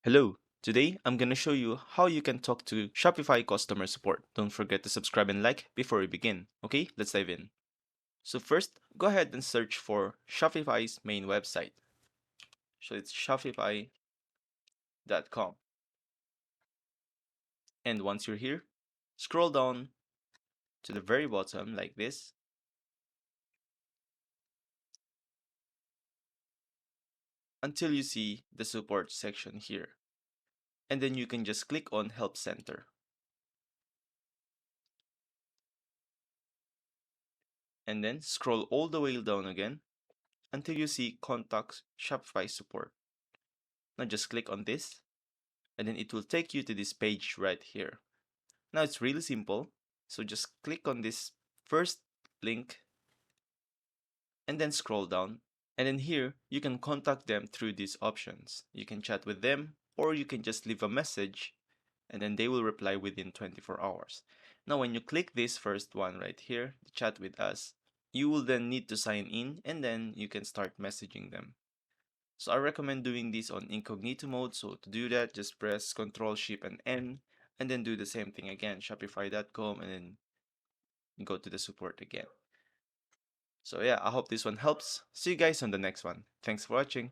Hello, today I'm going to show you how you can talk to Shopify customer support. Don't forget to subscribe and like before we begin. Okay, let's dive in. So first, go ahead and search for Shopify's main website. So it's shopify.com. And once you're here, scroll down to the very bottom like this until you see the support section here. And then you can just click on Help Center. And then scroll all the way down again until you see Contact Shopify Support. Now just click on this and then it will take you to this page right here. Now it's really simple. So just click on this first link and then scroll down. And then here you can contact them through these options. You can chat with them or you can just leave a message and then they will reply within 24 hours. Now when you click this first one right here, the chat with us, you will then need to sign in and then you can start messaging them. So I recommend doing this on incognito mode. So to do that, just press Ctrl Shift and N and then do the same thing again, shopify.com and then go to the support again. So yeah, I hope this one helps. See you guys on the next one. Thanks for watching.